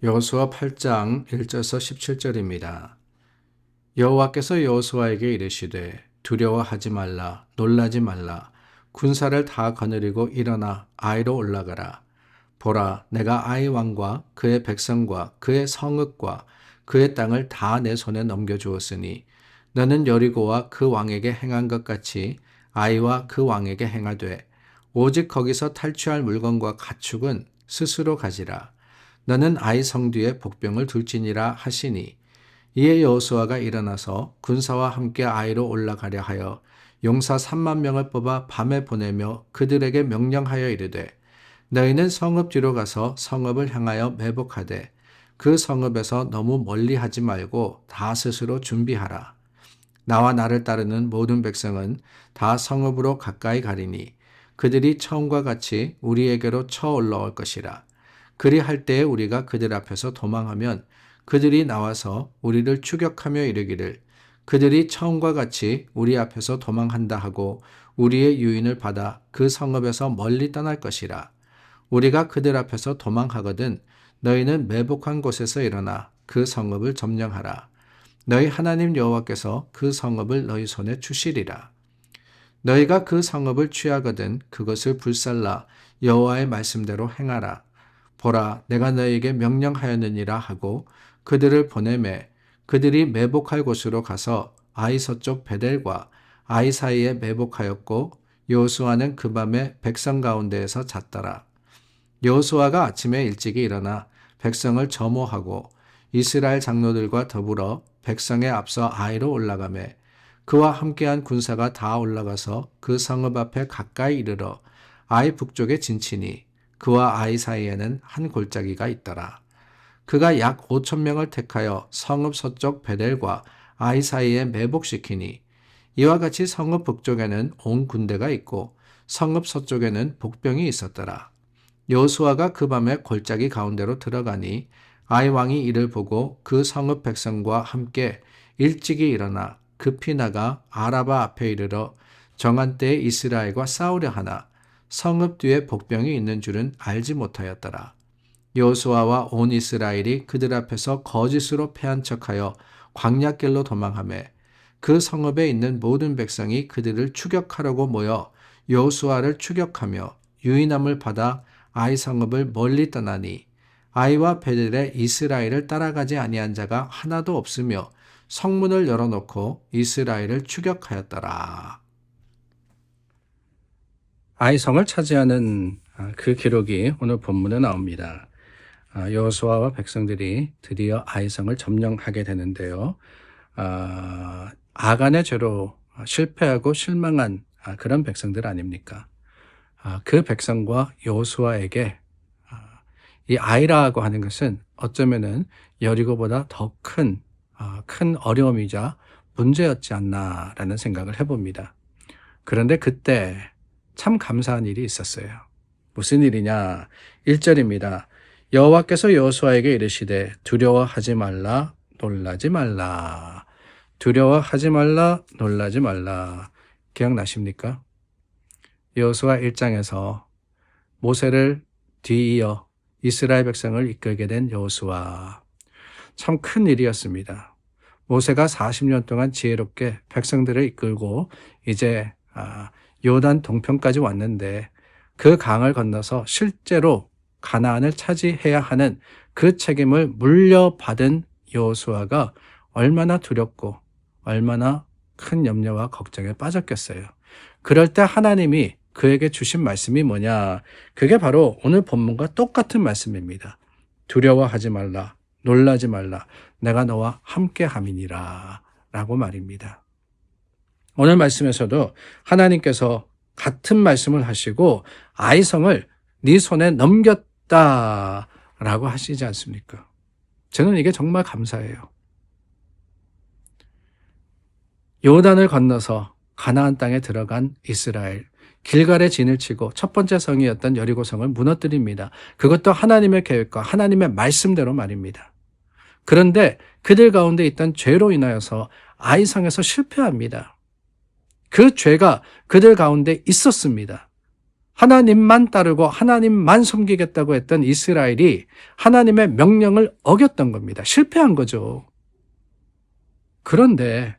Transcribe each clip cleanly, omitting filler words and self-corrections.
여호수아 8장 1절에서 17절입니다. 여호와께서 여호수아에게 이르시되 두려워하지 말라 놀라지 말라 군사를 다 거느리고 일어나 아이로 올라가라. 보라 내가 아이 왕과 그의 백성과 그의 성읍과 그의 땅을 다 내 손에 넘겨주었으니 너는 여리고와 그 왕에게 행한 것 같이 아이와 그 왕에게 행하되 오직 거기서 탈취할 물건과 가축은 스스로 가지라. 너는 아이 성 뒤에 복병을 둘지니라 하시니 이에 여호수아가 일어나서 군사와 함께 아이로 올라가려 하여 용사 3만 명을 뽑아 밤에 보내며 그들에게 명령하여 이르되 너희는 성읍 뒤로 가서 성읍을 향하여 매복하되 그 성읍에서 너무 멀리 하지 말고 다 스스로 준비하라. 나와 나를 따르는 모든 백성은 다 성읍으로 가까이 가리니 그들이 처음과 같이 우리에게로 쳐 올라올 것이라. 그리할 때에 우리가 그들 앞에서 도망하면 그들이 나와서 우리를 추격하며 이르기를 그들이 처음과 같이 우리 앞에서 도망한다 하고 우리의 유인을 받아 그 성읍에서 멀리 떠날 것이라. 우리가 그들 앞에서 도망하거든 너희는 매복한 곳에서 일어나 그 성읍을 점령하라. 너희 하나님 여호와께서 그 성읍을 너희 손에 주시리라. 너희가 그 성읍을 취하거든 그것을 불살라 여호와의 말씀대로 행하라. 보라 내가 너희에게 명령하였느니라 하고 그들을 보내매 그들이 매복할 곳으로 가서 아이 서쪽 베델과 아이 사이에 매복하였고 여호수아는 그 밤에 백성 가운데에서 잤더라. 여호수아가 아침에 일찍이 일어나 백성을 점호하고 이스라엘 장로들과 더불어 백성에 앞서 아이로 올라가매 그와 함께한 군사가 다 올라가서 그 성읍 앞에 가까이 이르러 아이 북쪽에 진치니 그와 아이 사이에는 한 골짜기가 있더라. 그가 약 5천 명을 택하여 성읍 서쪽 베델과 아이 사이에 매복시키니 이와 같이 성읍 북쪽에는 온 군대가 있고 성읍 서쪽에는 복병이 있었더라. 여호수아가 그 밤에 골짜기 가운데로 들어가니 아이 왕이 이를 보고 그 성읍 백성과 함께 일찍이 일어나 급히 나가 아라바 앞에 이르러 정한 때에 이스라엘과 싸우려 하나 성읍 뒤에 복병이 있는 줄은 알지 못하였더라. 여호수아와 온 이스라엘이 그들 앞에서 거짓으로 패한 척하여 광야길로 도망하매 그 성읍에 있는 모든 백성이 그들을 추격하려고 모여 여호수아를 추격하며 유인함을 받아 아이 성읍을 멀리 떠나니 아이와 베델에 이스라엘을 따라가지 아니한 자가 하나도 없으며 성문을 열어놓고 이스라엘을 추격하였더라. 아이성을 차지하는 그 기록이 오늘 본문에 나옵니다. 여호수아와 백성들이 드디어 아이성을 점령하게 되는데요. 아간의 죄로 실패하고 실망한 그런 백성들 아닙니까? 그 백성과 여호수아에게 이 아이라고 하는 것은 어쩌면은 여리고보다 더 큰 어려움이자 문제였지 않나라는 생각을 해봅니다. 그런데 그때 참 감사한 일이 있었어요. 무슨 일이냐? 1절입니다. 여호와께서 여호수아에게 이르시되 두려워하지 말라 놀라지 말라. 두려워하지 말라 놀라지 말라. 기억나십니까? 여호수아 1장에서 모세를 뒤이어 이스라엘 백성을 이끌게 된 여호수아. 참 큰 일이었습니다. 모세가 40년 동안 지혜롭게 백성들을 이끌고 이제 요단 동편까지 왔는데 그 강을 건너서 실제로 가나안을 차지해야 하는 그 책임을 물려받은 여호수아가 얼마나 두렵고 얼마나 큰 염려와 걱정에 빠졌겠어요. 그럴 때 하나님이 그에게 주신 말씀이 뭐냐? 그게 바로 오늘 본문과 똑같은 말씀입니다. 두려워하지 말라, 놀라지 말라, 내가 너와 함께함이니라 라고 말입니다. 오늘 말씀에서도 하나님께서 같은 말씀을 하시고 아이성을 네 손에 넘겼다 라고 하시지 않습니까? 저는 이게 정말 감사해요. 요단을 건너서 가나안 땅에 들어간 이스라엘, 길갈에 진을 치고 첫 번째 성이었던 여리고성을 무너뜨립니다. 그것도 하나님의 계획과 하나님의 말씀대로 말입니다. 그런데 그들 가운데 있던 죄로 인하여서 아이성에서 실패합니다. 그 죄가 그들 가운데 있었습니다. 하나님만 따르고 하나님만 섬기겠다고 했던 이스라엘이 하나님의 명령을 어겼던 겁니다. 실패한 거죠. 그런데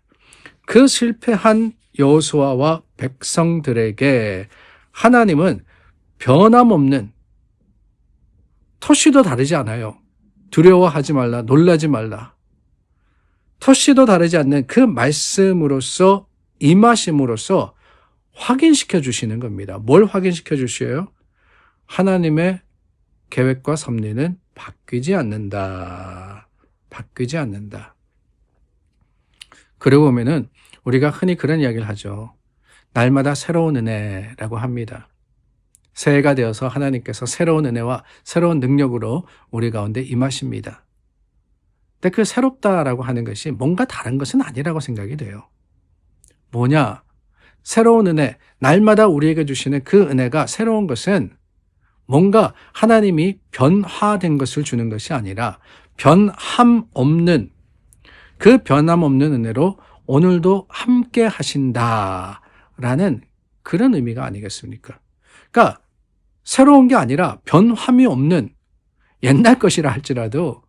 그 실패한 여호수아와 백성들에게 하나님은 변함없는, 토시도 다르지 않아요. 두려워하지 말라, 놀라지 말라. 토시도 다르지 않는 그 말씀으로써, 임하심으로써 확인시켜 주시는 겁니다. 뭘 확인시켜 주셔요? 하나님의 계획과 섭리는 바뀌지 않는다. 바뀌지 않는다. 그러고 보면은 우리가 흔히 그런 이야기를 하죠. 날마다 새로운 은혜라고 합니다. 새해가 되어서 하나님께서 새로운 은혜와 새로운 능력으로 우리 가운데 임하십니다. 근데 그 새롭다라고 하는 것이 뭔가 다른 것은 아니라고 생각이 돼요. 뭐냐? 새로운 은혜, 날마다 우리에게 주시는 그 은혜가 새로운 것은 뭔가 하나님이 변화된 것을 주는 것이 아니라 변함 없는, 그 변함 없는 은혜로 오늘도 함께 하신다라는 그런 의미가 아니겠습니까? 그러니까 새로운 게 아니라 변함이 없는 옛날 것이라 할지라도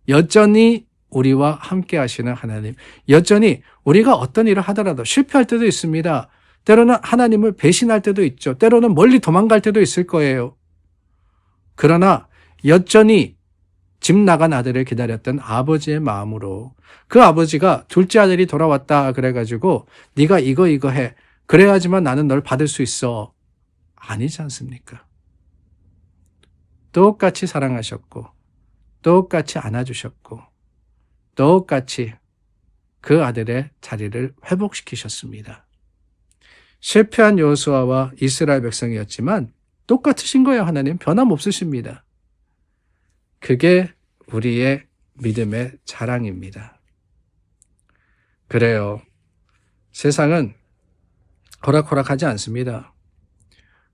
여전히 우리와 함께 하시는 하나님, 여전히 우리가 어떤 일을 하더라도 실패할 때도 있습니다. 때로는 하나님을 배신할 때도 있죠. 때로는 멀리 도망갈 때도 있을 거예요. 그러나 여전히 집 나간 아들을 기다렸던 아버지의 마음으로, 그 아버지가 둘째 아들이 돌아왔다 그래가지고 네가 이거 해, 그래야지만 나는 널 받을 수 있어, 아니지 않습니까? 똑같이 사랑하셨고 똑같이 안아주셨고 똑같이 그 아들의 자리를 회복시키셨습니다. 실패한 여호수아와 이스라엘 백성이었지만 똑같으신 거예요. 하나님 변함없으십니다. 그게 우리의 믿음의 자랑입니다. 그래요. 세상은 호락호락하지 않습니다.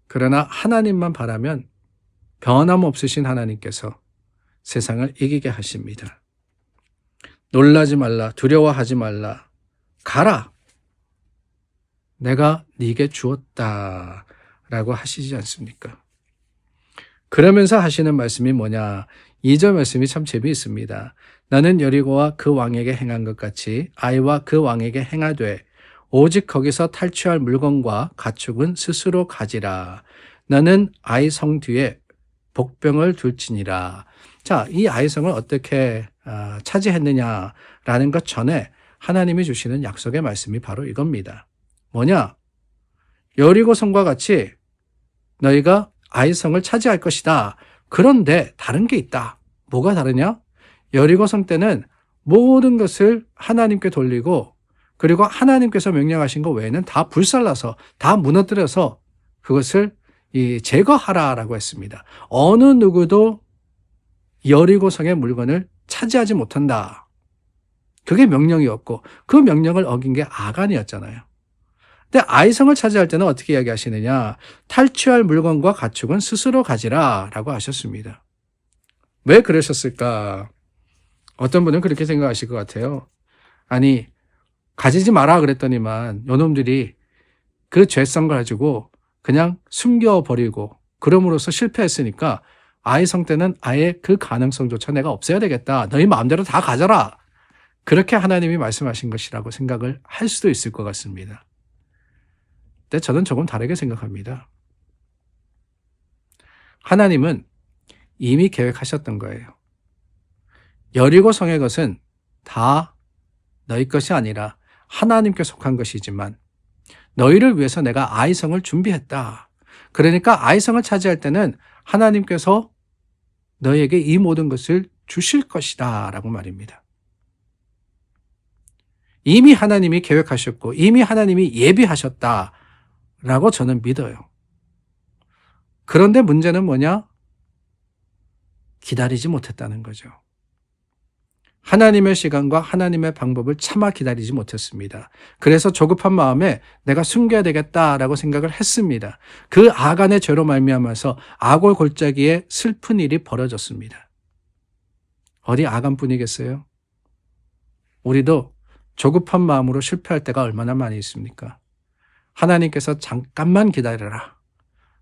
그러나 하나님만 바라면 변함없으신 하나님께서 세상을 이기게 하십니다. 놀라지 말라, 두려워하지 말라, 가라, 내가 네게 주었다 라고 하시지 않습니까? 그러면서 하시는 말씀이 뭐냐? 2절 말씀이 참 재미있습니다. 나는 여리고와 그 왕에게 행한 것 같이 아이와 그 왕에게 행하되 오직 거기서 탈취할 물건과 가축은 스스로 가지라. 나는 아이 성 뒤에 복병을 둘지니라. 자, 이 아이 성을 어떻게 차지했느냐라는 것 전에 하나님이 주시는 약속의 말씀이 바로 이겁니다. 뭐냐? 여리고 성과 같이 너희가 아이 성을 차지할 것이다. 그런데 다른 게 있다. 뭐가 다르냐? 여리고 성 때는 모든 것을 하나님께 돌리고, 그리고 하나님께서 명령하신 것 외에는 다 불살라서, 다 무너뜨려서 그것을 제거하라라고 했습니다. 어느 누구도 여리고 성의 물건을 차지하지 못한다. 그게 명령이었고 그 명령을 어긴 게 아간이었잖아요. 근데 아이성을 차지할 때는 어떻게 이야기하시느냐? 탈취할 물건과 가축은 스스로 가지라 라고 하셨습니다. 왜 그러셨을까? 어떤 분은 그렇게 생각하실 것 같아요. 아니, 가지지 마라 그랬더니만 요놈들이 그 죄성 가지고 그냥 숨겨버리고 그럼으로써 실패했으니까 아이성 때는 아예 그 가능성조차 내가 없애야 되겠다. 너희 마음대로 다 가져라. 그렇게 하나님이 말씀하신 것이라고 생각을 할 수도 있을 것 같습니다. 근데 저는 조금 다르게 생각합니다. 하나님은 이미 계획하셨던 거예요. 여리고 성의 것은 다 너희 것이 아니라 하나님께 속한 것이지만 너희를 위해서 내가 아이성을 준비했다. 그러니까 아이성을 차지할 때는 하나님께서 너희에게 이 모든 것을 주실 것이다 라고 말입니다. 이미 하나님이 계획하셨고 이미 하나님이 예비하셨다 라고 저는 믿어요. 그런데 문제는 뭐냐? 기다리지 못했다는 거죠. 하나님의 시간과 하나님의 방법을 차마 기다리지 못했습니다. 그래서 조급한 마음에 내가 숨겨야 되겠다라고 생각을 했습니다. 그 아간의 죄로 말미암아서 아골 골짜기에 슬픈 일이 벌어졌습니다. 어디 아간뿐이겠어요? 우리도 조급한 마음으로 실패할 때가 얼마나 많이 있습니까? 하나님께서 잠깐만 기다려라.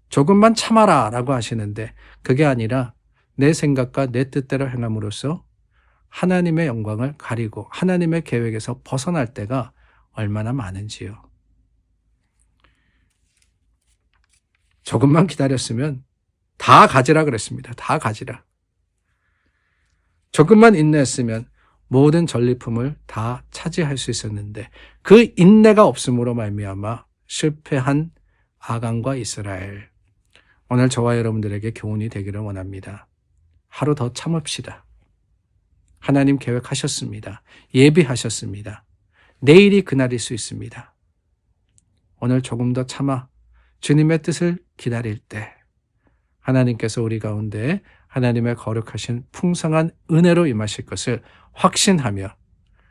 조금만 참아라 라고 하시는데 그게 아니라 내 생각과 내 뜻대로 행함으로써 하나님의 영광을 가리고 하나님의 계획에서 벗어날 때가 얼마나 많은지요. 조금만 기다렸으면 다 가지라 그랬습니다. 다 가지라. 조금만 인내했으면 모든 전리품을 다 차지할 수 있었는데 그 인내가 없음으로 말미암아 실패한 아간과 이스라엘. 오늘 저와 여러분들에게 교훈이 되기를 원합니다. 하루 더 참읍시다. 하나님 계획하셨습니다. 예비하셨습니다. 내일이 그날일 수 있습니다. 오늘 조금 더 참아 주님의 뜻을 기다릴 때 하나님께서 우리 가운데 하나님의 거룩하신 풍성한 은혜로 임하실 것을 확신하며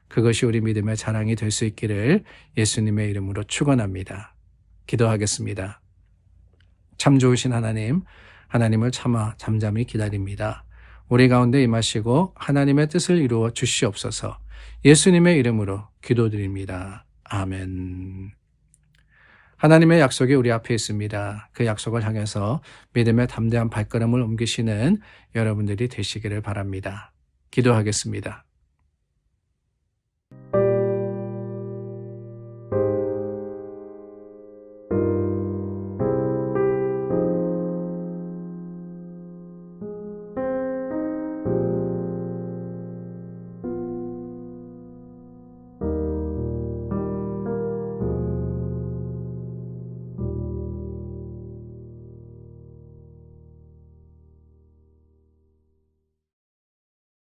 그것이 우리 믿음의 자랑이 될 수 있기를 예수님의 이름으로 축원합니다. 기도하겠습니다. 참 좋으신 하나님, 하나님을 참아 잠잠히 기다립니다. 우리 가운데 임하시고 하나님의 뜻을 이루어 주시옵소서. 예수님의 이름으로 기도드립니다. 아멘. 하나님의 약속이 우리 앞에 있습니다. 그 약속을 향해서 믿음의 담대한 발걸음을 옮기시는 여러분들이 되시기를 바랍니다. 기도하겠습니다.